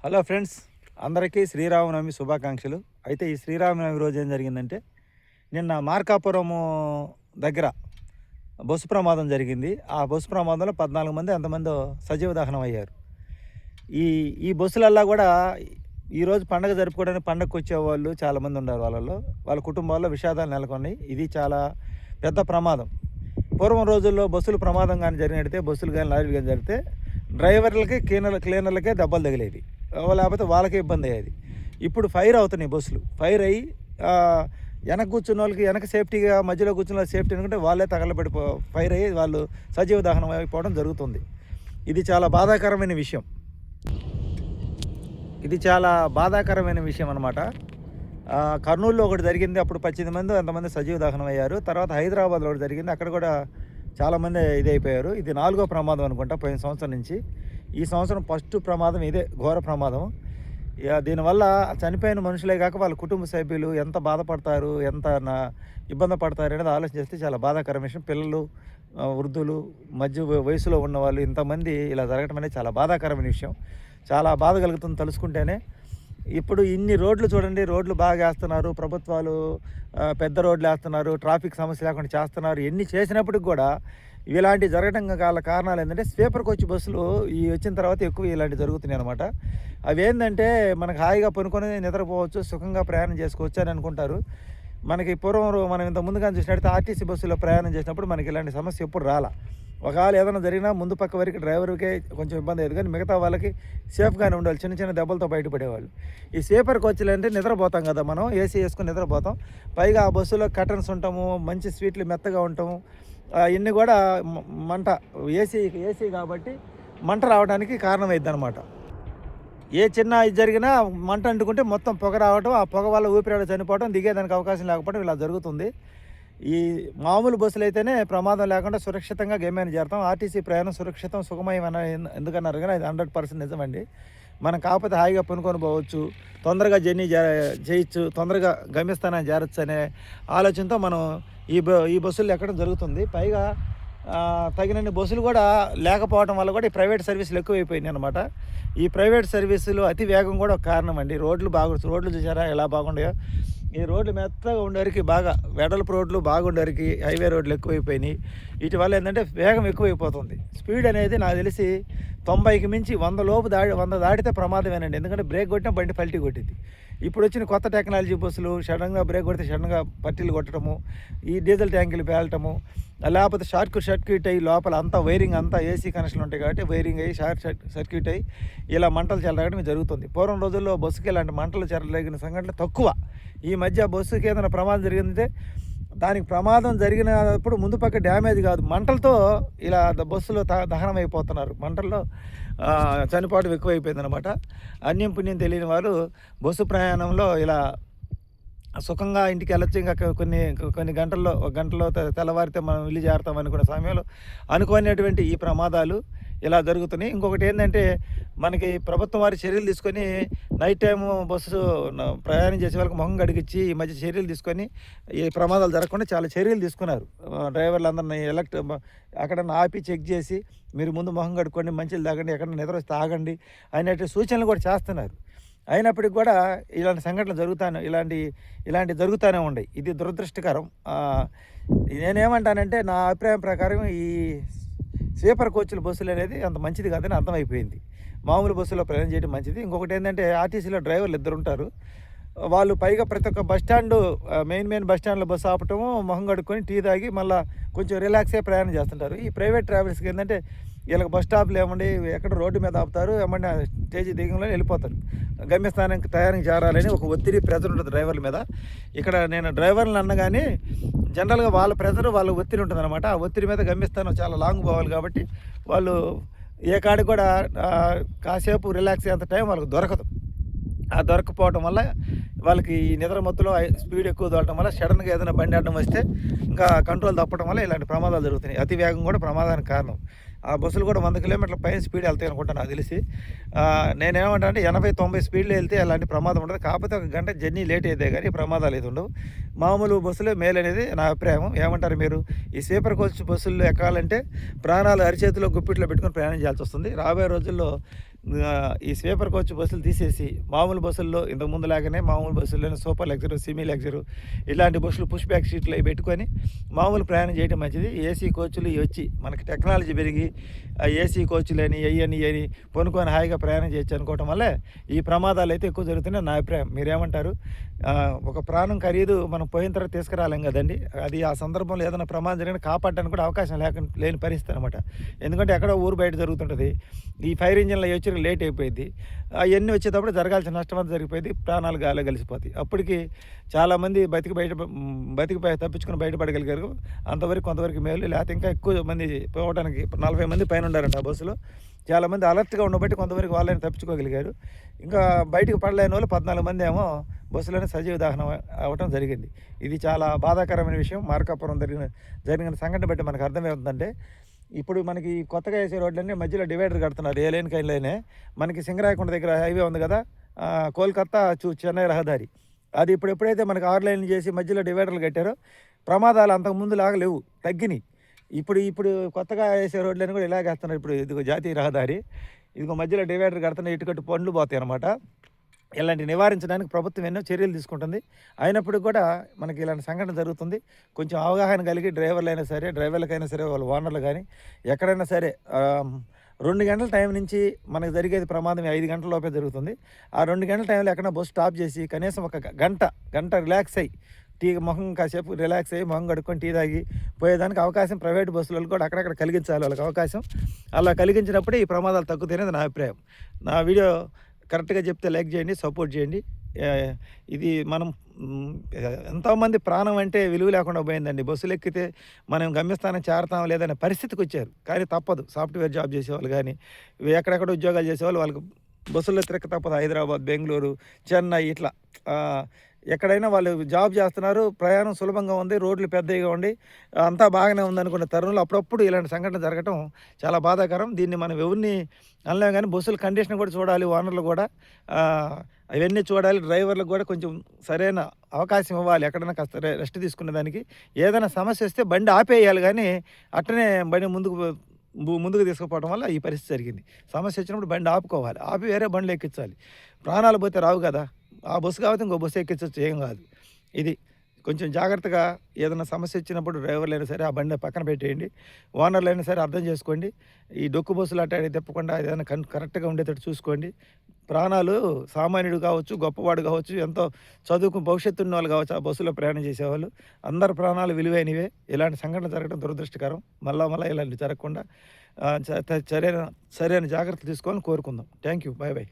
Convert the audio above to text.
Hello friends, అందరికీ శ్రీరామనవమి శుభాకాంక్షలు. అయితే ఈ శ్రీరామనవమి రోజు ఏం జరిగిందంటే, నిన్న మార్కాపురము దగ్గర బస్సు ప్రమాదం జరిగింది. ఆ బస్సు ప్రమాదంలో 14 మంది ఎంతమందో సజీవ దహనం అయ్యారు. ఈ ఈ బస్సులల్లా కూడా ఈరోజు పండగ జరుపుకోవడానికి పండగకు వచ్చేవాళ్ళు చాలామంది ఉన్నారు. వాళ్ళ కుటుంబాల్లో విషాదాలు నెలకొన్నాయి. ఇది చాలా పెద్ద ప్రమాదం. పూర్వం రోజుల్లో బస్సులు ప్రమాదం కానీ జరిగినట్టే, బస్సులు కానీ లారీలు కానీ జరిగితే డ్రైవర్లకి క్లీనర్లకే దెబ్బలు తగిలేవి, లేకపోతే వాళ్ళకే ఇబ్బంది అయ్యేది. ఇప్పుడు ఫైర్ అవుతున్నాయి బస్సులు. ఫైర్ అయ్యి వెనక కూర్చున్న వాళ్ళకి వెనక సేఫ్టీగా, మధ్యలో కూర్చున్న వాళ్ళకి సేఫ్టీ అనుకుంటే వాళ్ళే తగలబడి ఫైర్ అయ్యి వాళ్ళు సజీవ దహనం అయిపోవడం జరుగుతుంది. ఇది చాలా బాధాకరమైన విషయం. అన్నమాట. కర్నూలులో ఒకటి జరిగింది. అప్పుడు 18 మంది ఎంతమంది సజీవ దహనం అయ్యారు. తర్వాత హైదరాబాద్లో ఒకటి జరిగింది. అక్కడ కూడా చాలామంది అయిపోయారు. ఇది 4వ ప్రమాదం అనుకుంటా పోయిన సంవత్సరం నుంచి. ఈ సంవత్సరం ఫస్ట్ ప్రమాదం ఇదే, ఘోర ప్రమాదం. దీనివల్ల చనిపోయిన మనుషులే కాక వాళ్ళ కుటుంబ సభ్యులు ఎంత బాధపడతారు, ఎంత ఇబ్బంది పడతారు అనేది ఆలోచన చేస్తే చాలా బాధాకరమైన విషయం. పిల్లలు, వృద్ధులు, మధ్య వయసులో ఉన్నవాళ్ళు ఇంతమంది ఇలా జరగడం అనేది చాలా బాధాకరమైన విషయం. చాలా బాధ కలుగుతుంది తలుసుకుంటేనే. ఇప్పుడు ఇన్ని రోడ్లు చూడండి, రోడ్లు బాగా వేస్తున్నారు ప్రభుత్వాలు, పెద్ద రోడ్లు వేస్తున్నారు, ట్రాఫిక్ సమస్య లేకుండా చేస్తున్నారు. ఎన్ని చేసినప్పటికి కూడా ఇలాంటి జరగడం గల కారణాలు ఏంటంటే, స్లీపర్ కోచ్ బస్సులు వచ్చిన తర్వాత ఎక్కువ ఇలాంటివి జరుగుతున్నాయి అనమాట. అవి ఏంటంటే మనకు హాయిగా పనుకొని నిద్రపోవచ్చు, సుఖంగా ప్రయాణం చేసుకోవచ్చు అని అనుకుంటారు. మనకి పూర్వం మనం ఇంత ముందుగా చూసినట్టయితే ఆర్టీసీ బస్సులో ప్రయాణం చేసినప్పుడు మనకి ఇలాంటి సమస్య ఎప్పుడు రాలా. ఒకవేళ ఏదైనా జరిగినా ముందు పక్క వరకు డ్రైవర్కే కొంచెం ఇబ్బంది అయ్యేది, కానీ మిగతా వాళ్ళకి సేఫ్గానే ఉండాలి. చిన్న చిన్న దెబ్బలతో బయటపడేవాళ్ళు. ఈ స్లీపర్ కోచ్లు అంటే నిద్రపోతాం కదా మనం, ఏసీ వేసుకొని నిద్రపోతాం. పైగా ఆ బస్సులో కర్టన్స్ ఉంటాము, మంచి స్వీట్లు మెత్తగా ఉంటాము. ఇన్ని కూడా మంట, ఏసీ కాబట్టి మంట రావడానికి కారణమైద్ది అనమాట. ఏ చిన్న ఇది జరిగినా మంట అంటుకుంటే మొత్తం పొగ రావడం, ఆ పొగ వల్ల ఊపిరాడ చనిపోవడం, దిగేదానికి అవకాశం లేకపోవడం ఇలా జరుగుతుంది. ఈ మామూలు బస్సులు అయితేనే ప్రమాదం లేకుండా సురక్షితంగా గమ్యాన్ని చేరుతాం. ఆర్టీసీ ప్రయాణం సురక్షితం, సుఖమయం ఎందుకన్నారు కానీ అది 100% నిజమండి. మనం కాకపోతే హాయిగా పనుకొని పోవచ్చు, తొందరగా జర్నీ చేయొచ్చు, తొందరగా గమ్యస్థానాన్ని చేరొచ్చు అనే ఆలోచనతో మనం ఈ బస్సులు ఎక్కడం జరుగుతుంది. పైగా తగినన్ని బస్సులు కూడా లేకపోవడం వల్ల కూడా ఈ ప్రైవేట్ సర్వీసులు ఎక్కువైపోయినాయి అనమాట. ఈ ప్రైవేట్ సర్వీసులు అతి వేగం కూడా ఒక కారణం అండి. రోడ్లు చూసారా ఎలా బాగుండాయో. ఈ రోడ్లు మెత్తగా ఉండేవారికి, బాగా వెడల్పు రోడ్లు బాగుండేవారికి హైవే రోడ్లు ఎక్కువైపోయినాయి. వీటి వల్ల ఏంటంటే వేగం ఎక్కువైపోతుంది. స్పీడ్ అనేది నాకు తెలిసి 90కి మించి 100 దాటితే ప్రమాదమేనండి. ఎందుకంటే బ్రేక్ కొట్టినా బండి పల్టీ కొట్టింది. ఇప్పుడు వచ్చిన కొత్త టెక్నాలజీ బస్సులు సడన్గా బ్రేక్ కొడితే సడన్గా పట్టీలు కొట్టడము, ఈ డీజిల్ ట్యాంకులు పేలటము, లేకపోతే సర్క్యూట్ అయ్యి లోపల అంతా వైరింగ్ అంతా ఏసీ కనెక్షన్లు ఉంటాయి కాబట్టి వైరింగ్ అయ్యి సర్క్యూట్ అయ్యి ఇలా మంటలు చెలరగడం జరుగుతుంది. పూర్వం రోజుల్లో బస్సుకి ఇలాంటి మంటలు చెలరగిన సంఘటనలు తక్కువ. ఈ మధ్య బస్సుకి ఏదైనా ప్రమాదం జరిగిందంటే దానికి ప్రమాదం జరిగినప్పుడు ముందు పక్క డ్యామేజ్ కాదు, మంటలతో ఇలా బస్సులో దహనం అయిపోతున్నారు. మంటల్లో చనిపోవడం ఎక్కువైపోయింది అనమాట. అన్యం పుణ్యం తెలియని వారు బస్సు ప్రయాణంలో ఇలా సుఖంగా ఇంటికి వెళ్ళొచ్చు. ఇంకా కొన్ని గంటల్లో తెల్లవారితే మనం ఇల్లు చేరుతాం అనుకునే సమయంలో అనుకోనేటువంటి ఈ ప్రమాదాలు ఇలా జరుగుతున్నాయి. ఇంకొకటి ఏంటంటే, మనకి ప్రభుత్వం వారి చర్యలు తీసుకొని నైట్ టైము బస్సు ప్రయాణం చేసే వాళ్ళకి మొహం గడిగించి ఈ మధ్య చర్యలు తీసుకొని ఈ ప్రమాదాలు జరగకుండా చాలా చర్యలు తీసుకున్నారు. డ్రైవర్లందరినీ అక్కడ ఆపి చెక్ చేసి మీరు ముందు మొహం కడుక్కోండి, మంచిలు తాగండి, ఎక్కడ నిద్ర వస్తే తాగండి అనేటి సూచనలు కూడా చేస్తున్నారు. అయినప్పటికీ కూడా ఇలాంటి సంఘటనలు ఇలాంటి జరుగుతూనే ఉన్నాయి. ఇది దురదృష్టకరం. నేనేమంటానంటే, నా అభిప్రాయం ప్రకారం ఈ స్లీపర్ కోచ్ల బస్సులు అనేది అంత మంచిది కాదని అర్థమైపోయింది. మామూలు బస్సులో ప్రయాణం చేయడం మంచిది. ఇంకొకటి ఏంటంటే, ఆర్టీసీలో డ్రైవర్లు 2 ఉంటారు. వాళ్ళు పైగా ప్రతి ఒక్క బస్టాండు మెయిన్ బస్టాండ్లో బస్సు ఆపటము, మొహం కడుక్కొని టీ తాగి మళ్ళీ కొంచెం రిలాక్స్ అయ్యి ప్రయాణం చేస్తుంటారు. ఈ ప్రైవేట్ ట్రావెల్స్కి ఏంటంటే, వీళ్ళకి బస్ స్టాప్లు ఏమండి ఎక్కడ రోడ్డు మీద ఆపుతారు, ఏమన్నా స్టేజ్ దిగంలో వెళ్ళిపోతారు. గమ్యస్థానానికి తయారీకి చేరాలని ఒక ప్రెజర్ ఉంటుంది డ్రైవర్ల మీద. ఇక్కడ నేను డ్రైవర్లను అన్నగానే జనరల్గా వాళ్ళ ఒత్తిడి ఉంటుంది అనమాట. ఆ ఒత్తిడి మీద గమ్యస్థానం చాలా లాంగ్ పోవాలి కాబట్టి వాళ్ళు ఏ కాడికి కూడా కాసేపు రిలాక్స్ అయ్యేంత టైం వాళ్ళకి దొరకదు. ఆ దొరకపోవడం వల్ల వాళ్ళకి ఈ నిద్ర మత్తులో స్పీడ్ ఎక్కువ తోలటం వల్ల సడన్గా ఏదైనా బండి అడ్డం వస్తే ఇంకా కంట్రోల్ తప్పడం వల్ల ఇలాంటి ప్రమాదాలు జరుగుతున్నాయి. అతి వేగం కూడా ప్రమాదానికి కారణం. ఆ బస్సులు కూడా 100 కిలోమీటర్ల పైన స్పీడ్ వెళ్తాయి అనుకుంటా నాకు తెలిసి. నేనేమంటా అంటే 80-90 స్పీడ్లో వెళ్తే అలాంటి ప్రమాదం ఉండదు. కాకపోతే 1 గంట జర్నీ లేట్ అయితే కానీ ప్రమాదాలు అయితే ఉండవు. మామూలు బస్సులే మేలు అనేది నా అభిప్రాయం. ఏమంటారు మీరు? ఈ స్లీపర్ కోచ్ బస్సుల్లో ఎక్కాలంటే ప్రాణాలు అరిచేతిలో గుప్పిట్లో పెట్టుకొని ప్రయాణం చేయాల్సి వస్తుంది. రాబోయే రోజుల్లో ఈ స్లీపర్ కోచ్ బస్సులు తీసేసి మామూలు బస్సుల్లో ఇంతకుముందు లాగానే మామూలు బస్సుల్లోనే సూపర్ లగ్జరీ, సెమీ లగ్జరీ ఇలాంటి బస్సులు పుష్ బ్యాక్ సీట్లు అవి పెట్టుకొని మామూలు ప్రయాణం చేయడం మంచిది. ఏసీ కోచ్లు ఇవి వచ్చి మనకి టెక్నాలజీ పెరిగి ఏసీ కోచ్లని ఇవని కొనుక్కొని హాయిగా ప్రయాణం చేయొచ్చు అనుకోవటం వల్లే ఈ ప్రమాదాలు అయితే ఎక్కువ జరుగుతున్నాయి నా అభిప్రాయం. మీరేమంటారు? ఒక ప్రాణం ఖరీదు మనం పోయిన తర్వాత తీసుకురాలేం కదండి. అది ఆ సందర్భంలో ఏదైనా ప్రమాదం జరిగినా కాపాడడానికి కూడా అవకాశం లేని పరిస్థితి అనమాట. ఎందుకంటే ఎక్కడో ఊరు బయట జరుగుతుంటుంది. ఈ ఫైర్ ఇంజిన్లు అవి వచ్చి లేట్ అయిపోయింది. అవన్నీ వచ్చేటప్పుడు జరగాల్సిన నష్టం అంతా జరిగిపోయింది, ప్రాణాలు గాల్లో కలిసిపోతాయి. అప్పటికి చాలామంది బతికి తప్పించుకుని బయటపడగలిగారు. అంతవరకు కొంతవరకు మేలు, లేకపోతే ఇంకా ఎక్కువ మంది పోవడానికి 40 మంది పైన ఉండారంట ఆ బస్సులో. చాలామంది అలర్ట్గా ఉండబట్టి కొంతవరకు వాళ్ళని తప్పించుకోగలిగారు. ఇంకా బయటకు పడలేని వాళ్ళు 14 మంది ఏమో బస్సులోనే సజీవ దహనం అవ్వటం జరిగింది. ఇది చాలా బాధాకరమైన విషయం. మార్కాపురం జరిగిన సంఘటన బట్టి మనకు అర్థమవుతుందంటే, ఇప్పుడు మనకి కొత్తగా వేసే రోడ్లన్నీ మధ్యలో డివైడర్ కడుతున్నారు. ఏ లైన్కి లైనే. మనకి సింగరాయకొండ దగ్గర హైవే ఉంది కదా, కోల్కతా చెన్నై రహదారి. అది ఇప్పుడు ఎప్పుడైతే మనకి 6 లైన్లు చేసి మధ్యలో డివైడర్లు కట్టారో ప్రమాదాలు అంతకుముందు లాగా లేవు, తగ్గినాయి. ఇప్పుడు కొత్తగా వేసే రోడ్లన్నీ కూడా ఇలాగేస్తున్నారు. ఇప్పుడు ఇదిగో జాతీయ రహదారి, ఇదిగో మధ్యలో డివైడర్ కడుతున్న ఇటుకట్టు పనులు పోతాయి అన్నమాట. ఇలాంటి నివారించడానికి ప్రభుత్వం ఎన్నో చర్యలు తీసుకుంటుంది. అయినప్పటికీ కూడా మనకి ఇలాంటి సంఘటన జరుగుతుంది. కొంచెం అవగాహన కలిగి డ్రైవర్లకైనా సరే వాళ్ళ ఓనర్లు కానీ ఎక్కడైనా సరే 2 గంటల టైం నుంచి మనకు జరిగేది ప్రమాదం 5 గంటల లోపే జరుగుతుంది. ఆ 2 గంటల టైంలో ఎక్కడైనా బస్సు స్టాప్ చేసి కనీసం ఒక గంట రిలాక్స్ అయ్యి మొహం కాసేపు రిలాక్స్ అయ్యి మొహం కడుక్కొని టీ తాగి పోయేదానికి అవకాశం ప్రైవేట్ బస్సులలో కూడా అక్కడక్కడ కలిగించాలి వాళ్ళకి అవకాశం. అలా కలిగించినప్పుడే ఈ ప్రమాదాలు తగ్గుతాయనేది నా అభిప్రాయం. నా వీడియో కరెక్ట్గా చెప్తే లైక్ చేయండి, సపోర్ట్ చేయండి. ఇది మనం ఎంతోమంది ప్రాణం అంటే విలువ లేకుండా పోయిందండి. బస్సులు ఎక్కితే మనం గమ్యస్థానం చేరతాం లేదనే పరిస్థితికి వచ్చారు. కానీ తప్పదు. సాఫ్ట్వేర్ జాబ్ చేసేవాళ్ళు కానీ ఎక్కడెక్కడ ఉద్యోగాలు చేసేవాళ్ళు వాళ్ళకి బస్సుల్లో తిరగ తప్పదు. హైదరాబాద్, బెంగళూరు, చెన్నై ఇట్లా ఎక్కడైనా వాళ్ళు జాబ్ చేస్తున్నారు. ప్రయాణం సులభంగా ఉంది, రోడ్లు పెద్దగా ఉండి అంతా బాగానే ఉందనుకున్న తరుణంలో అప్పుడప్పుడు ఇలాంటి సంఘటన జరగటం చాలా బాధాకరం. దీన్ని మనం ఎవరిని అనలేం కానీ బస్సుల కండిషన్ కూడా చూడాలి, ఓనర్లు కూడా అవన్నీ చూడాలి. డ్రైవర్లకు కూడా కొంచెం సరైన అవకాశం ఇవ్వాలి. ఎక్కడైనా కాస్త రెస్ట్ తీసుకునే దానికి. ఏదైనా సమస్య వస్తే బండి ఆపేయాలి, కానీ అట్టనే బండి ముందుకు తీసుకుపోవడం వల్ల ఈ పరిస్థితి జరిగింది. సమస్య వచ్చినప్పుడు బండి ఆపుకోవాలి, ఆపి వేరే బండ్లు ఎక్కించాలి. ప్రాణాలు పోతే రావు కదా. ఆ బస్సు కాబట్టి ఇంకో బస్సు ఎక్కించవచ్చు, ఏం కాదు. ఇది కొంచెం జాగ్రత్తగా ఏదైనా సమస్య వచ్చినప్పుడు డ్రైవర్లు అయినా సరే ఆ బండి పక్కన పెట్టేయండి. ఓనర్లు అయినా సరే అర్థం చేసుకోండి. ఈ డొక్కు బస్సులు అట్ట తిప్పకుండా ఏదైనా కరెక్ట్గా ఉండేటట్టు చూసుకోండి. ప్రాణాలు సామాన్యుడు కావచ్చు, గొప్పవాడు కావచ్చు, ఎంతో చదువుకు భవిష్యత్తు ఉన్న వాళ్ళు కావచ్చు, ఆ బస్సులో ప్రయాణం చేసేవాళ్ళు అందరి ప్రాణాలు విలువైనవే. ఇలాంటి సంఘటన జరగడం దురదృష్టకరం. మళ్ళా ఇలాంటి జరగకుండా సరైన జాగ్రత్తలు తీసుకోవాలని కోరుకుందాం. Thank you. బాయ్.